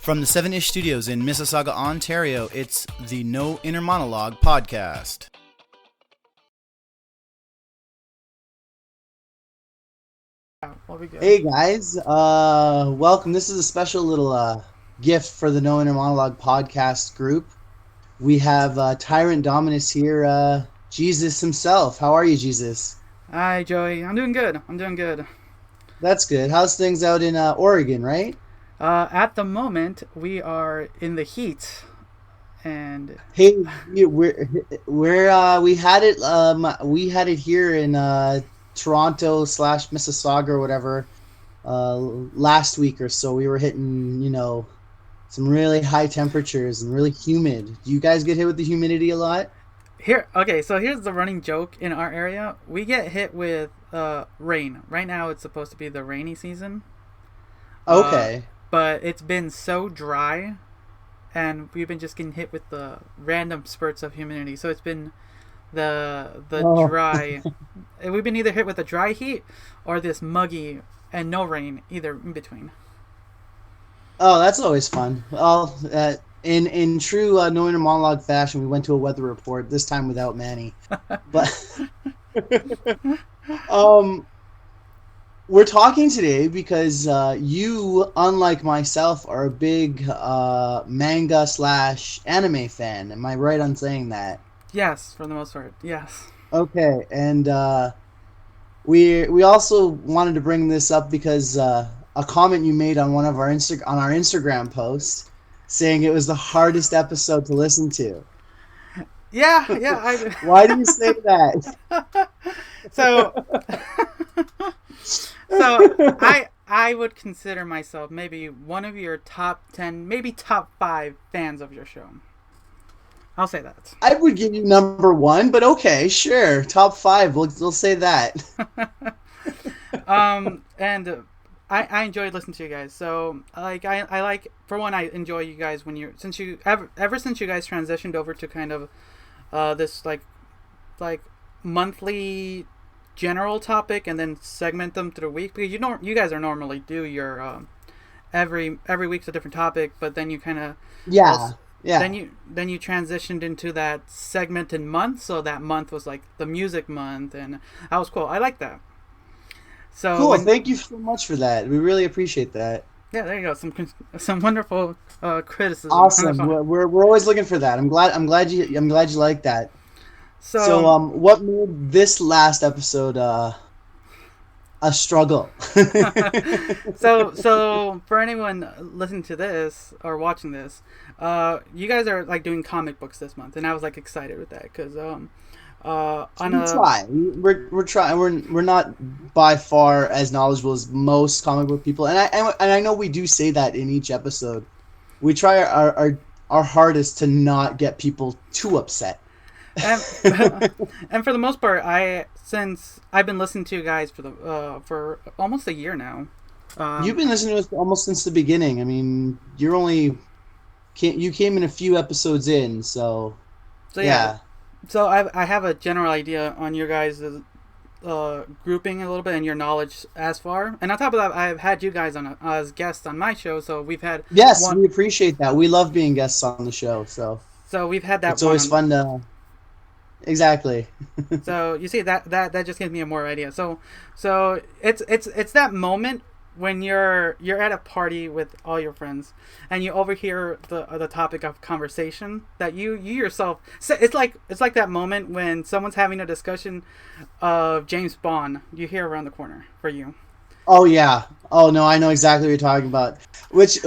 From the 7-ish Studios in Mississauga, Ontario, it's the No Inner Monologue podcast. Hey guys, welcome. This is a special little gift for the No Inner Monologue podcast group. We have Tyrant Dominus here, Jesus himself. How are you, Jesus? Hi, Joey. I'm doing good. That's good. How's things out in Oregon, right? At the moment, we are in the heat, and Hey, we had it here in Toronto / Mississauga or whatever last week or so. We were hitting, some really high temperatures and really humid. Do you guys get hit with the humidity a lot? so here's the running joke in our area. We get hit with rain. Right now, it's supposed to be the rainy season. Okay. But it's been so dry, and we've been just getting hit with the random spurts of humidity. So it's been the dry. We've been either hit with the dry heat or this muggy and no rain, either in between. Oh, that's always fun. Well, in true No Inner Monologue fashion, we went to a weather report, this time without Manny. But we're talking today because you, unlike myself, are a big manga / anime fan. Am I right on saying that? Yes, for the most part, yes. Okay, and we also wanted to bring this up because a comment you made on one of our Instagram posts saying it was the hardest episode to listen to. Yeah. Why do you say that? So I would consider myself maybe one of your top 10, maybe top 5 fans of your show. I'll say that. I would give you number 1, but okay, sure. Top 5, we'll say that. And I enjoyed listening to you guys. So I like, for one, I enjoy you guys when ever since you guys transitioned over to kind of this like monthly general topic and then segment them through the week, because you guys are normally do your every week's a different topic, but then you kind of then you transitioned into that segment in month, so that month was like the music month, and that was cool. I like that. So cool. Thank you so much for that. We really appreciate that. Yeah, there you go. Some wonderful criticism. Awesome. We're always looking for that. I'm glad you like that. So what made this last episode a struggle? So for anyone listening to this or watching this, you guys are like doing comic books this month, and I was like excited with that because we're trying. We're not by far as knowledgeable as most comic book people, and I know we do say that in each episode. We try our hardest to not get people too upset. And for the most part, since I've been listening to you guys for almost a year now. You've been listening to us almost since the beginning. I mean, you came in a few episodes in, so yeah. So I have a general idea on your guys' grouping a little bit and your knowledge as far. And on top of that, I've had you guys on as guests on my show, so we've had we appreciate that. We love being guests on the show, so we've had that. It's always fun to. Exactly. So you see that just gives me a more idea. So it's that moment when you're at a party with all your friends and you overhear the topic of conversation that you yourself. It's like that moment when someone's having a discussion of James Bond. You hear around the corner for you. Oh yeah. Oh no, I know exactly what you're talking about. Which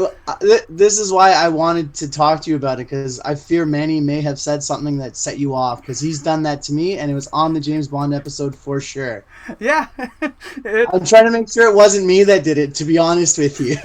this is why I wanted to talk to you about it, because I fear Manny may have said something that set you off, because he's done that to me, and it was on the James Bond episode for sure. Yeah. I'm trying to make sure it wasn't me that did it, to be honest with you.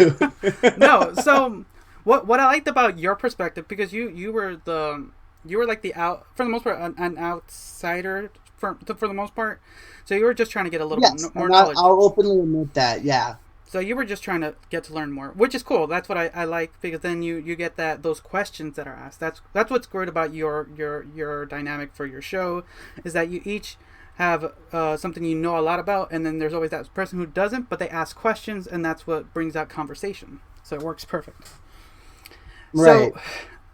No. So what I liked about your perspective, because you were like for the most part an outsider for the most part. So you were just trying to get a little bit more knowledge. I'll openly admit that, yeah. So you were just trying to get to learn more, which is cool. That's what I like, because then you get those questions that are asked. That's what's great about your dynamic for your show, is that you each have something you know a lot about, and then there's always that person who doesn't, but they ask questions, and that's what brings out conversation. So it works perfect. Right.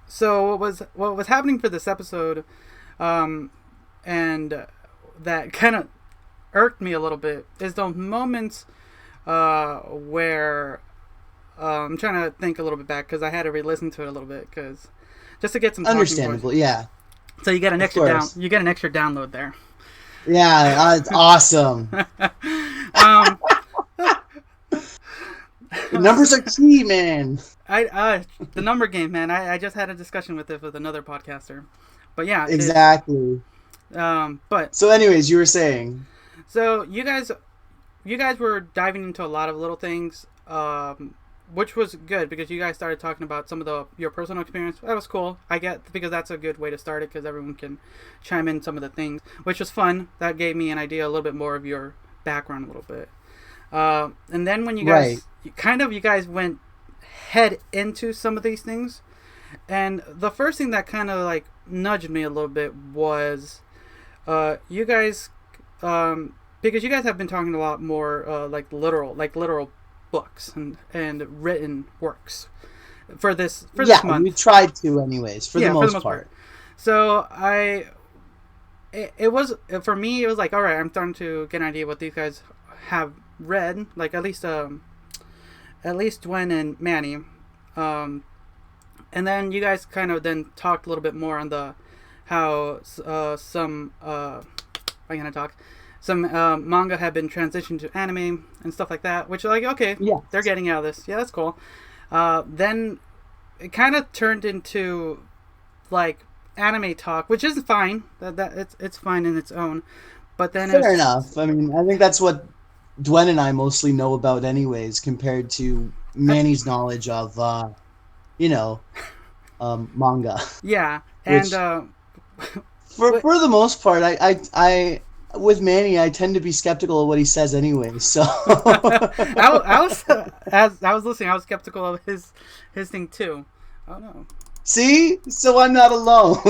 So what was happening for this episode, and that kind of irked me a little bit is those moments where I'm trying to think a little bit back because I had to re-listen to it a little bit because just to get some Understandable, yeah. So you get an extra download there. Yeah, it's awesome. The numbers are key, man. The number game, man. I just had a discussion with it with another podcaster, but yeah, exactly. But so, anyways, you were saying. So you guys were diving into a lot of little things, which was good because you guys started talking about some of your personal experience. That was cool. I get because that's a good way to start it because everyone can chime in some of the things, which was fun. That gave me an idea a little bit more of your background a little bit. And then when you guys you guys went head into some of these things, and the first thing that kind of like nudged me a little bit was you guys because you guys have been talking a lot more like literal books and written works for this month. We tried to anyways for the most part. So it was for me. It was like, all right, I'm starting to get an idea what these guys have read, like at least Gwen and Manny, and then you guys kind of then talked a little bit more on how some manga had been transitioned to anime and stuff like that, which like okay, yeah, they're getting out of this, yeah, that's cool. Then it kind of turned into like anime talk, which is fine. That it's fine in its own, but then fair enough. I mean, I think that's what Dwen and I mostly know about anyways, compared to Manny's knowledge of, manga. Yeah, and for the most part, I with Manny, I tend to be skeptical of what he says anyway. So I was listening, I was skeptical of his thing too. Oh no. See, so I'm not alone.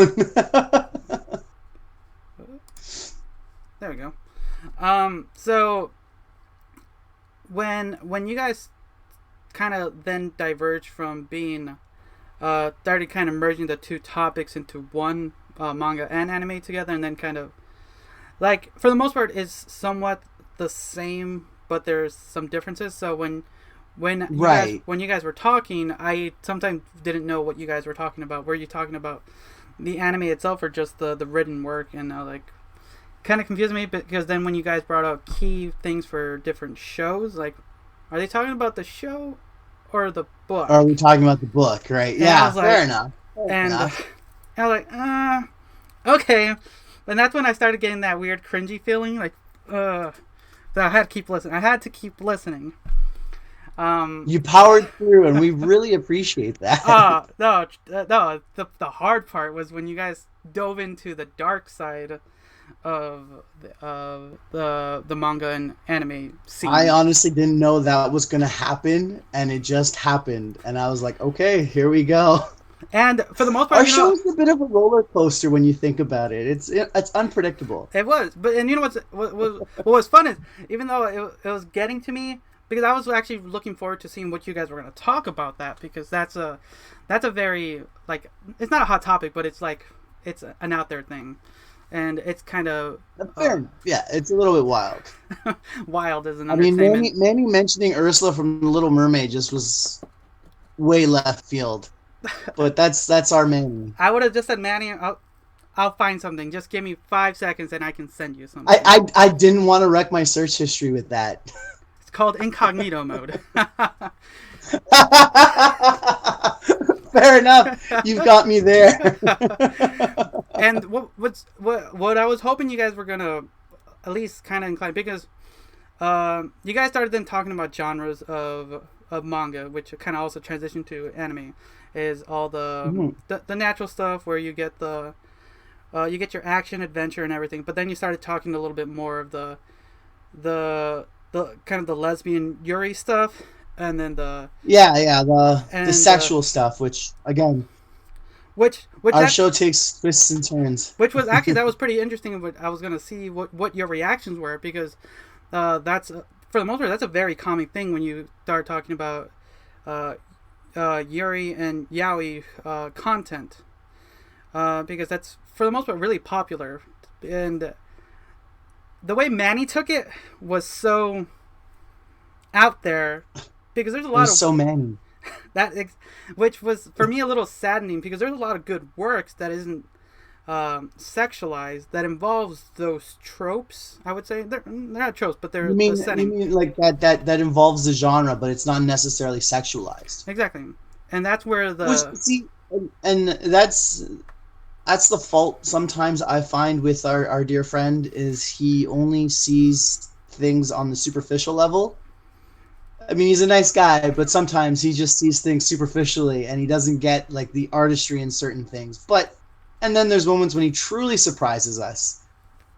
There we go. So. When you guys kind of then diverged from being started kind of merging the two topics into one, manga and anime together, and then kind of like for the most part is somewhat the same, but there's some differences. So when you guys were talking, I sometimes didn't know what you guys were talking about. Were you talking about the anime itself or just the written work? And like kind of confused me because then when you guys brought out key things for different shows, like are they talking about the show or the book? Are we talking about the book, right? And yeah, fair enough. And I was like, okay. And that's when I started getting that weird cringy feeling, like, that I had to keep listening. You powered through, and we really appreciate that. No. The hard part was when you guys dove into the dark side of the manga and anime scene. I honestly didn't know that was going to happen, and it just happened. And I was like, okay, here we go. And for the most part, our show is a bit of a roller coaster when you think about it. It's unpredictable. It was, but and you know what was fun is even though it was getting to me because I was actually looking forward to seeing what you guys were going to talk about that because that's a very like it's not a hot topic, but it's like it's an out there thing. And it's kind of yeah, it's a little bit wild. Wild is an understatement. I mean, Manny mentioning Ursula from The Little Mermaid just was way left field. But that's our Manny. I would have just said, Manny, I'll find something. Just give me 5 seconds and I can send you something. I didn't want to wreck my search history with that. It's called incognito mode. Fair enough. You've got me there. And what I was hoping you guys were gonna at least kind of incline because you guys started then talking about genres of manga, which kind of also transitioned to anime, is all the natural stuff where you get you get your action, adventure, and everything. But then you started talking a little bit more of the kind of the lesbian Yuri stuff. And then the sexual stuff, which again, which our show takes twists and turns. Which was actually that was pretty interesting. But I was gonna see what your reactions were because that's for the most part that's a very common thing when you start talking about Yuri and Yowie content, because that's for the most part really popular, and the way Manny took it was so out there, because there's a lot of so many which was for me a little saddening, because there's a lot of good works that isn't sexualized, that involves those tropes. I would say they're not tropes, but they're you setting. mean like that involves the genre, but it's not necessarily sexualized. Exactly, and that's where and that's the fault sometimes I find with our dear friend, is he only sees things on the superficial level. I mean, he's a nice guy, but sometimes he just sees things superficially, and he doesn't get like the artistry in certain things. And then there's moments when he truly surprises us.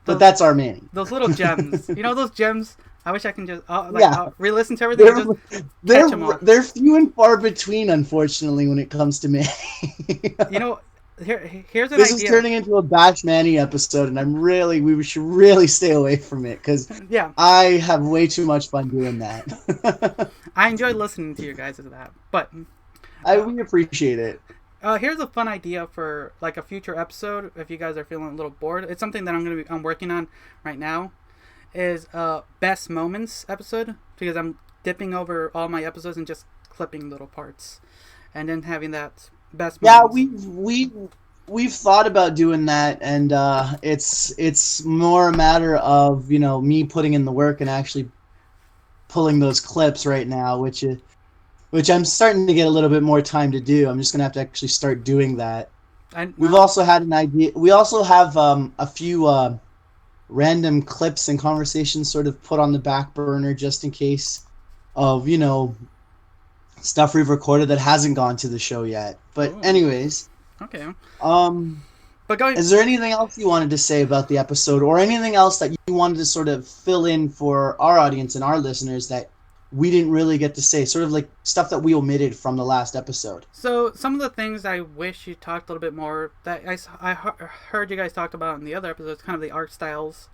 But that's our Manny. Those little gems, those gems. I wish I can just re-listen to everything. They're few and far between, unfortunately, when it comes to Manny. Here's an this idea. Is turning into a Bash Manny episode, and we should really stay away from it, because I have way too much fun doing that. I enjoy listening to you guys as that, but we appreciate it. Here's a fun idea for like a future episode. If you guys are feeling a little bored, it's something that I'm working on right now. Is best moments episode, because I'm dipping over all my episodes and just clipping little parts, and then having that best moments. Yeah, we've thought about doing that, and it's more a matter of me putting in the work and actually pulling those clips right now, which I'm starting to get a little bit more time to do. I'm just gonna have to actually start doing that. We've also had an idea. We also have a few random clips and conversations sort of put on the back burner, just in case of stuff we've recorded that hasn't gone to the show yet. But anyways, okay. But is there anything else you wanted to say about the episode, or anything else that you wanted to sort of fill in for our audience and our listeners that we didn't really get to say, sort of like stuff that we omitted from the last episode? So some of the things I wish you talked a little bit more, that I heard you guys talked about in the other episodes, kind of the art styles,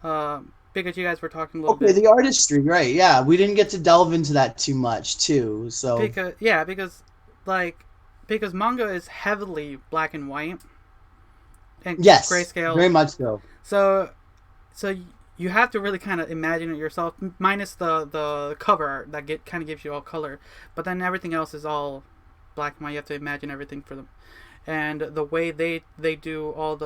because you guys were talking a little bit. Okay, the artistry, right? Yeah, we didn't get to delve into that too much too. So because manga is heavily black and white, and yes, grayscale, very much so. So you have to really kind of imagine it yourself, minus the cover art that kind of gives you all color, but then everything else is all black and white. You have to imagine everything for them, and the way they do all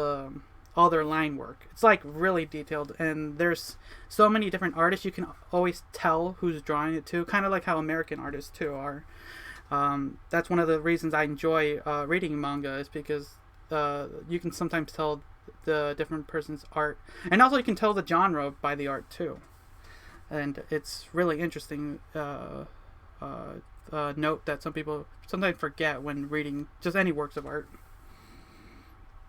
their line work, it's like really detailed, and there's so many different artists. You can always tell who's drawing it too, kind of like how American artists too are. That's one of the reasons I enjoy reading manga, is because you can sometimes tell the different person's art, and also you can tell the genre by the art too, and it's really interesting note that some people sometimes forget when reading just any works of art.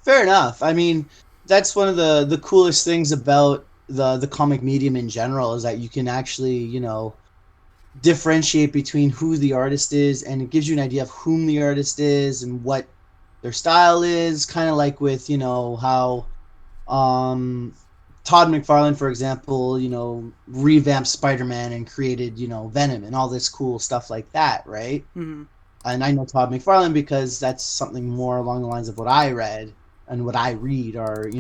Fair enough. I mean, that's one of the coolest things about the comic medium in general, is that you can actually differentiate between who the artist is, and it gives you an idea of whom the artist is and what their style is, kind of like with how Todd McFarlane, for example, revamped Spider-Man and created Venom and all this cool stuff like that, right? Mm-hmm. And I know Todd McFarlane because that's something more along the lines of what I read and what I read are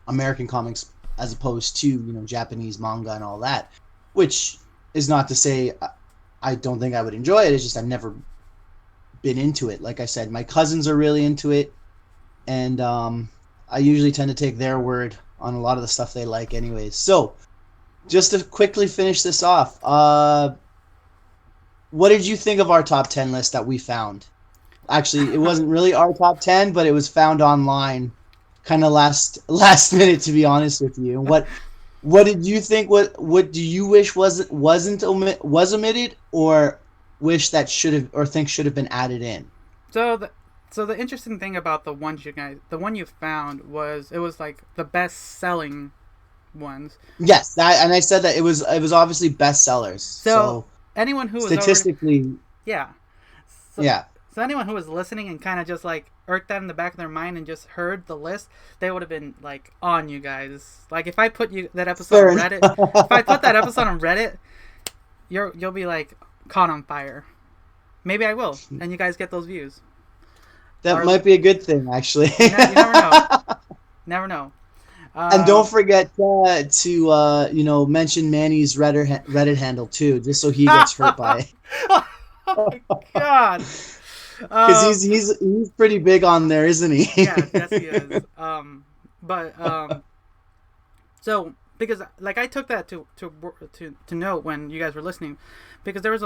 American comics, as opposed to Japanese manga and all that, which is not to say I don't think I would enjoy it. It's just I've never been into it. Like I said, my cousins are really into it, and I usually tend to take their word on a lot of the stuff they like anyways. So just to quickly finish this off, what did you think of our top 10 list that we found? Actually, it wasn't really our top 10, but it was found online kind of last minute, to be honest with you. What did you think? What do you wish was omitted, or wish that should have been added in? So the interesting thing about the one you found was, it was like the best selling ones. Yes, and I said that it was obviously bestsellers. So anyone who was statistically, So anyone who was listening and kind of just like irked that in the back of their mind and just heard the list, they would have been like on you guys. Like if I put that episode on Reddit, if I put that episode on Reddit, you'll be like caught on fire. Maybe I will, and you guys get those views. That might be a good thing, actually. You never know. Never know. And don't forget to mention Manny's Reddit handle too, just so he gets hurt by it. Oh my god! Because he's pretty big on there, isn't he? Yeah, yes he is. So because like I took that to note when you guys were listening, because there was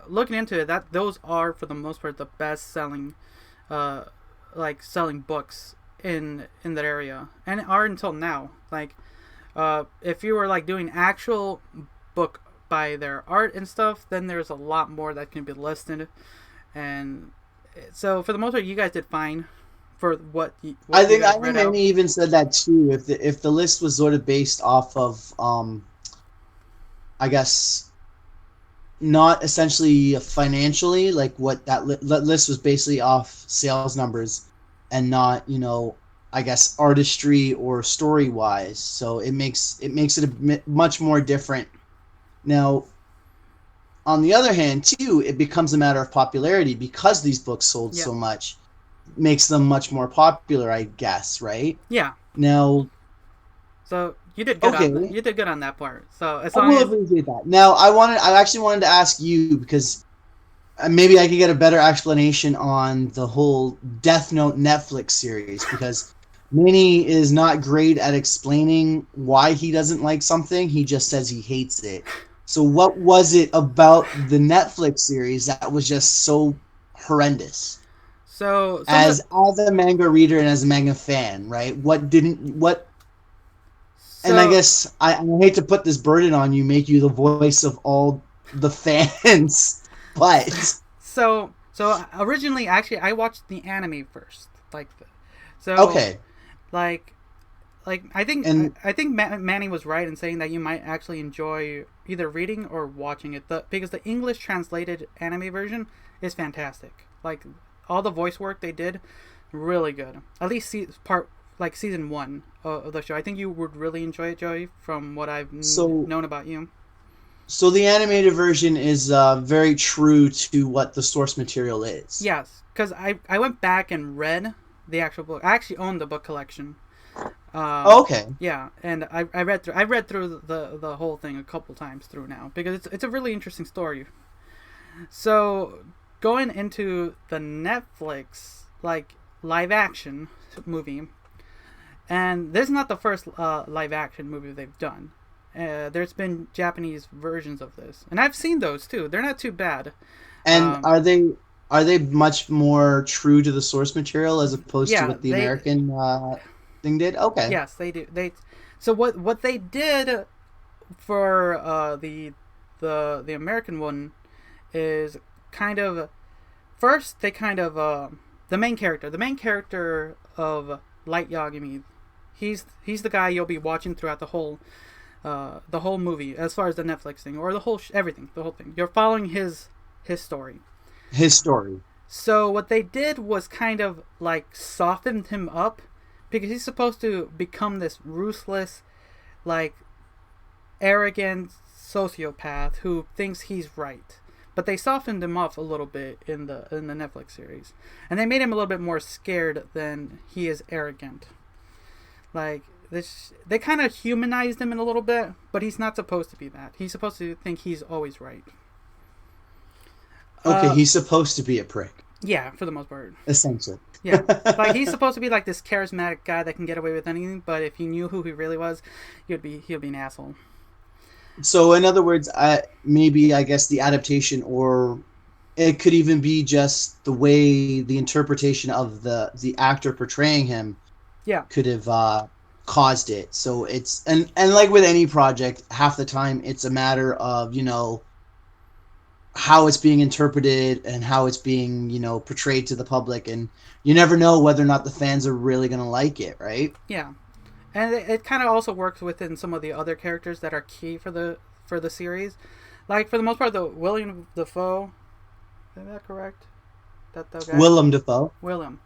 looking into it that those are for the most part the best selling, selling books in that area, and are until now. Like, if you were like doing actual book by their art and stuff, then there's a lot more that can be listed, and so for the most part, you guys did fine for what I think Manny even said that too. If the list was sort of based off of, I guess, not essentially financially, like what that list was basically off sales numbers, and not, I guess, artistry or story wise. So it makes it much more different. Now, on the other hand, too, it becomes a matter of popularity because these books sold so much. Makes them much more popular, I guess, right? Yeah. Now, so you did good. Okay. You did good on that part. So as I long will as appreciate that. Now, I actually wanted to ask you, because maybe I could get a better explanation on the whole Death Note Netflix series, because Minnie is not great at explaining why he doesn't like something. He just says he hates it. So what was it about the Netflix series that was just so horrendous? So as a manga reader and as a manga fan, right? And I guess I hate to put this burden on you, make you the voice of all the fans, but so originally, actually, I watched the anime first, okay, I think Manny was right in saying that you might actually enjoy either reading or watching it, because the English translated anime version is fantastic. Like, all the voice work they did, really good. At least season 1 of the show. I think you would really enjoy it, Joey, from what I've known about you. So the animated version is very true to what the source material is. Yes, because I went back and read the actual book. I actually own the book collection. Okay. Yeah, and I read through the whole thing a couple times through now, because it's a really interesting story. So going into the Netflix live action movie, and this is not the first live action movie they've done. There's been Japanese versions of this, and I've seen those too. They're not too bad. And are they much more true to the source material as opposed to what the American thing did? Okay. Yes, they do. So what they did for the American one is kind of, first they kind of the main character of Light Yagami, he's the guy you'll be watching throughout the whole movie, as far as the Netflix thing, or the whole the whole thing. You're following his story. So what they did was kind of like softened him up, because he's supposed to become this ruthless, arrogant sociopath who thinks he's right. But they softened him up a little bit in the Netflix series, and they made him a little bit more scared than he is arrogant. They kind of humanized him in a little bit, but he's not supposed to be that. He's supposed to think he's always right. Okay, he's supposed to be a prick. Yeah, for the most part. Essentially. Yeah, he's supposed to be this charismatic guy that can get away with anything. But if you knew who he really was, he'd be an asshole. So, in other words, maybe I guess the adaptation, or it could even be just the way the interpretation of the actor portraying him, could have caused it. So it's and like with any project, half the time it's a matter of how it's being interpreted and how it's being portrayed to the public, and you never know whether or not the fans are really going to like it, right? Yeah. And it kind of also works within some of the other characters that are key for the series. For the most part, the William Dafoe, is that correct? That guy? Willem Dafoe. Willem.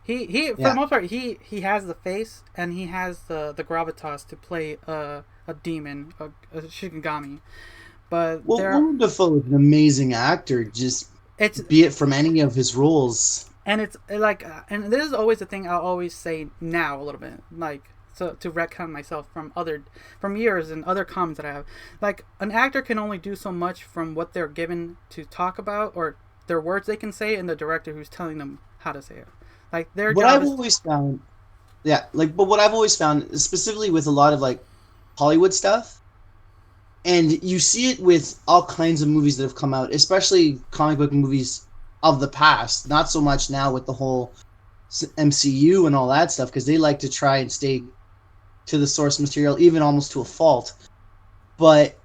He for the most part, he has the face and he has the gravitas to play a demon, a Shinigami. But Willem Dafoe is an amazing actor. Just it's be it from any of his roles. and it's like and this is always the thing I'll always say now a little bit like. So to retcon myself from years and other comments that I have, like an actor can only do so much from what they're given to talk about or their words they can say, and the director who's telling them how to say it. Like their What job I've is always found, but what I've always found, specifically with a lot of like Hollywood stuff, and you see it with all kinds of movies that have come out, especially comic book movies of the past. Not so much now with the whole MCU and all that stuff, because they like to try and stay to the source material, even almost to a fault. But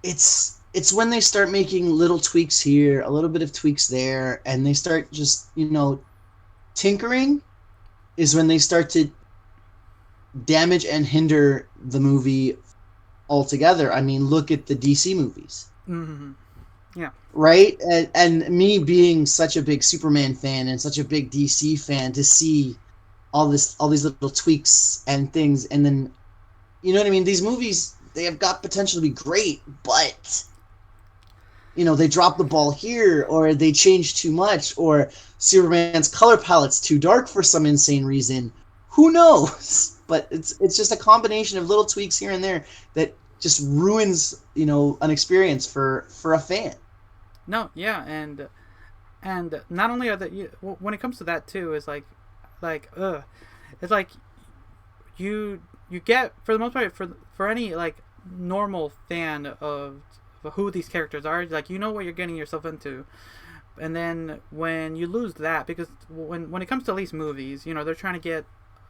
it's when they start making little tweaks here, a little bit of tweaks there, and they start just, tinkering, is when they start to damage and hinder the movie altogether. I mean, look at the DC movies. Mm-hmm. Yeah. Right? And me being such a big Superman fan and such a big DC fan, to see all these little tweaks and things, and then, you know what I mean? These movies, they have got potential to be great, but they drop the ball here, or they change too much, or Superman's color palette's too dark for some insane reason. Who knows? But it's just a combination of little tweaks here and there that just ruins, an experience for a fan. No, yeah, and not only are when it comes to that too, is it's like you get, for the most part, for any like normal fan of who these characters are, like what you're getting yourself into, and then when you lose that, because when it comes to these movies, they're trying to get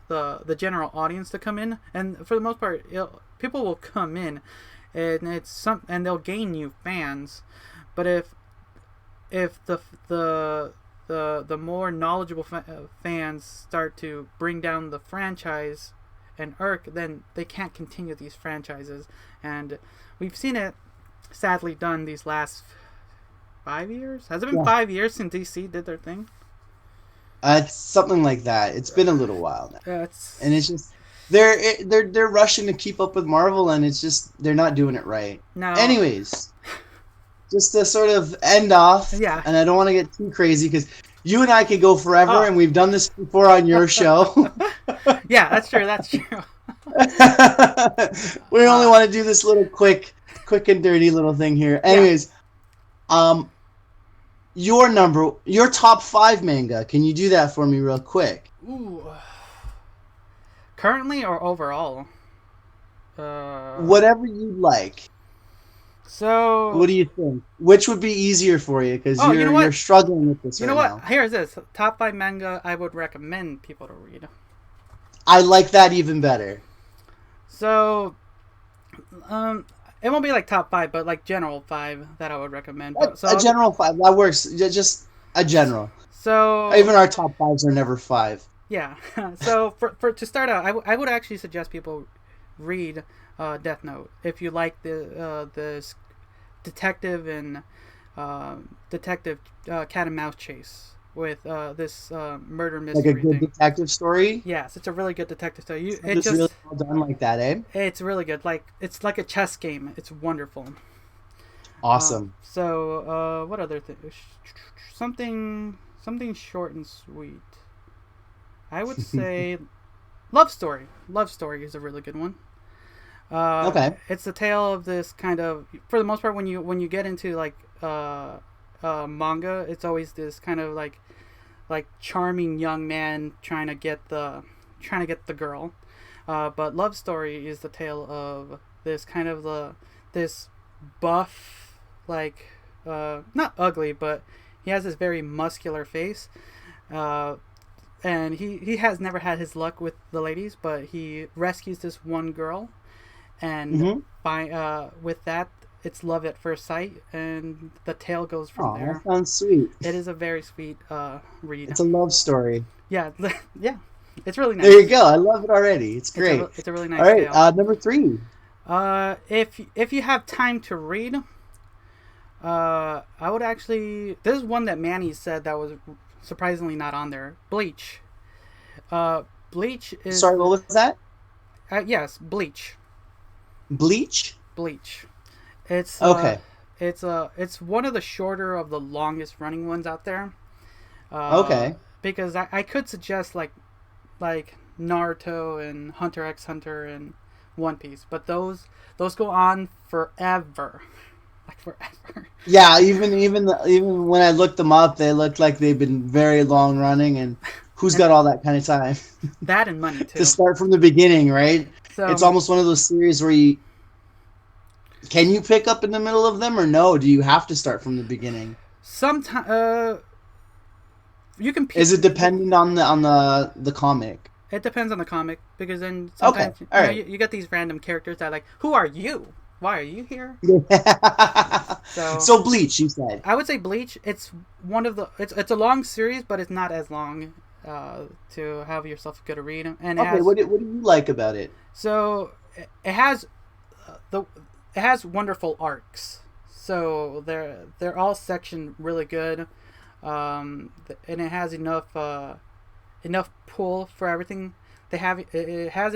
the general audience to come in, and for the most part, people will come in, and they'll gain new fans, but if the more knowledgeable fans start to bring down the franchise and irk, then they can't continue these franchises. And we've seen it sadly done these last 5 years. Has it been 5 years since DC did their thing? It's something like that. It's been a little while now. Yeah, and it's just they're rushing to keep up with Marvel, and it's just they're not doing it right. No. Anyways, just to sort of end off, yeah. And I don't want to get too crazy because you and I could go forever, and we've done this before on your show. Yeah, that's true. That's true. We only want to do this little quick and dirty little thing here. Anyways, your top 5 manga. Can you do that for me real quick? Ooh. Currently or overall? Whatever you like. So, what do you think? Which would be easier for you? Because you're struggling with this right now. You know what? Here's this. Top 5 manga I would recommend people to read. I like that even better. So, it won't be like top 5, but like general 5 that I would recommend. A general 5. That works. Just a general. So, even our top 5s are never 5. Yeah. So, for to start out, I would actually suggest people read Death Note if you like this detective and cat and mouse chase with this murder mystery. Like a good detective story. Yes, it's a really good detective story. It's just really well done like that, eh? It's really good. It's like a chess game. It's wonderful. Awesome. So what other thing? Something short and sweet. I would say Love Story. Love Story is a really good one. Okay. It's the tale of this kind of, for the most part, when you get into like manga, it's always this kind of like charming young man trying to get the girl. But Love Story is the tale of this kind of this buff, like not ugly, but he has this very muscular face. And he has never had his luck with the ladies, but he rescues this one girl, and with that, it's love at first sight, and the tale goes from there. That sounds sweet. It is a very sweet read. It's a love story. Yeah, yeah, it's really nice. There you go. I love it already. It's great. It's a really nice. All right, tale. Number 3. If you have time to read, I would actually. This is one that Manny said that was surprisingly not on there. Bleach. Bleach is. Sorry, what was that? Yes, Bleach. Bleach. Bleach. It's okay. it's one of the shorter of the longest running ones out there. Okay. Because I could suggest like Naruto and Hunter x Hunter and One Piece, but those go on forever, like forever. Yeah, even when I looked them up, they looked like they've been very long running, and who's got all that kind of time That and money too. to start from the beginning, right? So It's almost one of those series where can you pick up in the middle of them, or no? Do you have to start from the beginning? sometimes you can. Is it dependent on the comic? It depends on the comic, because then sometimes Okay, all right. you get these random characters that are like, who are you? Why are you here? So Bleach, you said. I would say Bleach. It's one of the. It's a long series, but it's not as long to have yourself get a read. And Okay, what do you like about it? so it has it has wonderful arcs. So they're all sectioned really good, and it has enough pull for everything. It has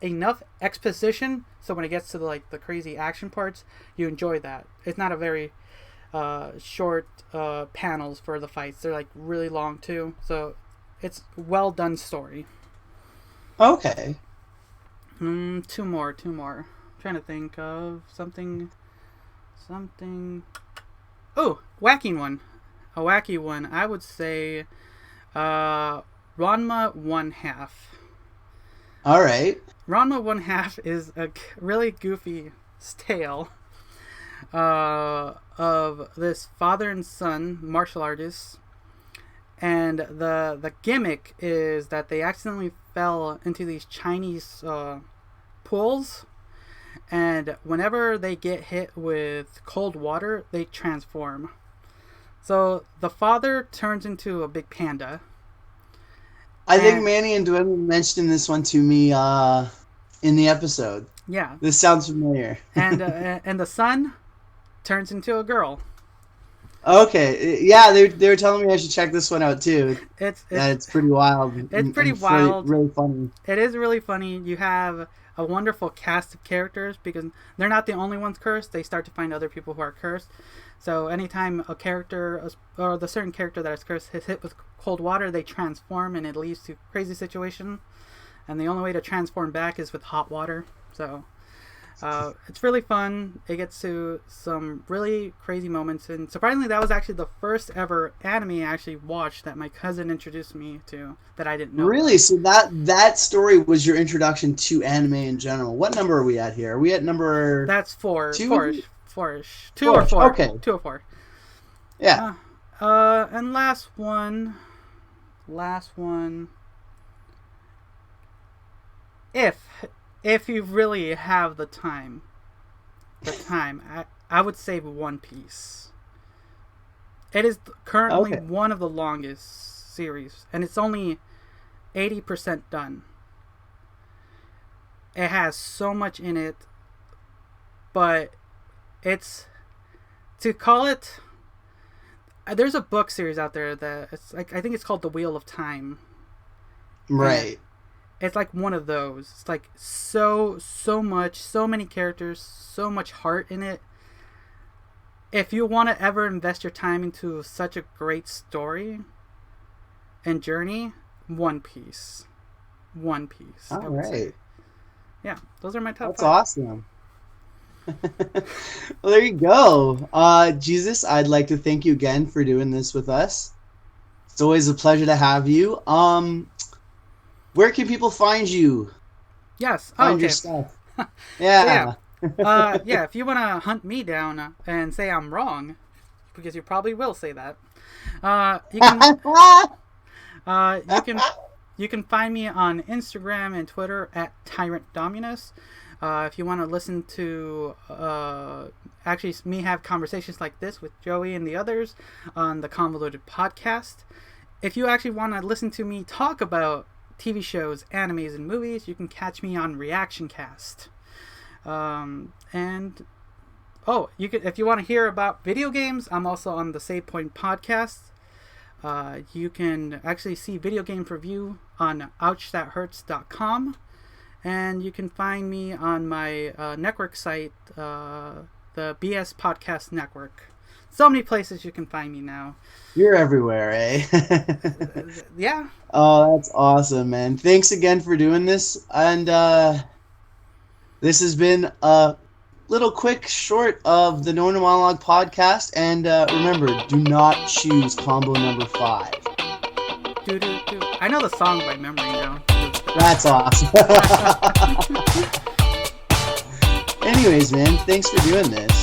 enough exposition, so when it gets to the crazy action parts, you enjoy that. It's not a very short panels for the fights. They're like really long too, so it's well done story. Okay. Two more. I'm trying to think of something. Oh, wacky one. A wacky one. I would say Ranma 1/2. All right. Ranma 1/2 is a really goofy tale of this father and son martial artists, and the gimmick is that they accidentally fell into these Chinese pools, and whenever they get hit with cold water, they transform. So the father turns into a big panda. I think Manny and Dwayne mentioned this one to me in the episode. Yeah. This sounds familiar. And the son turns into a girl. Okay. Yeah, they were telling me I should check this one out too. It's pretty wild. It's pretty wild. Really funny. It is really funny. You have a wonderful cast of characters, because they're not the only ones cursed. They start to find other people who are cursed. So anytime a character, or the certain character that is cursed, is hit with cold water, they transform, and it leads to crazy situation. And the only way to transform back is with hot water. So it's really fun. It gets to some really crazy moments, and surprisingly, that was actually the first ever anime I actually watched that my cousin introduced me to that I didn't know. Really? So that story was your introduction to anime in general. What number are we at here? Are we at number? That's four. Two? Four-ish. Two or four. Okay. 2 or 4. Yeah. And last one. If you really have the time, I would say One Piece. It is currently one of the longest series, and it's only 80% done. It has so much in it, but it's to call it. There's a book series out there that it's like, I think it's called The Wheel of Time. Right. It's like one of those. It's like so much, so many characters, so much heart in it. If you want to ever invest your time into such a great story and journey, One Piece. All right. say. Yeah, those are my top 5. That's awesome. Well, there you go. Jesus, I'd like to thank you again for doing this with us. It's always a pleasure to have you. Where can people find you? Yes. Find your stuff. Yeah. Yeah, if you want to hunt me down and say I'm wrong, because you probably will say that, you can find me on Instagram and Twitter at tyrant dominus. If you want to listen to actually me have conversations like this with Joey and the others on the Convoluted Podcast. If you actually want to listen to me talk about TV shows, animes, and movies, you can catch me on Reaction Cast. And you can, if you want to hear about video games, I'm also on the Save Point Podcast. You can actually see video game review on ouchthathurts.com, and you can find me on my network site the BS Podcast Network. So many places you can find me now. You're everywhere, eh? Yeah. Oh, that's awesome, man. Thanks again for doing this. And this has been a little quick short of the No Inner Monologue podcast. And remember, do not choose combo number 5. I know the song by memory now. That's awesome. Anyways, man, thanks for doing this.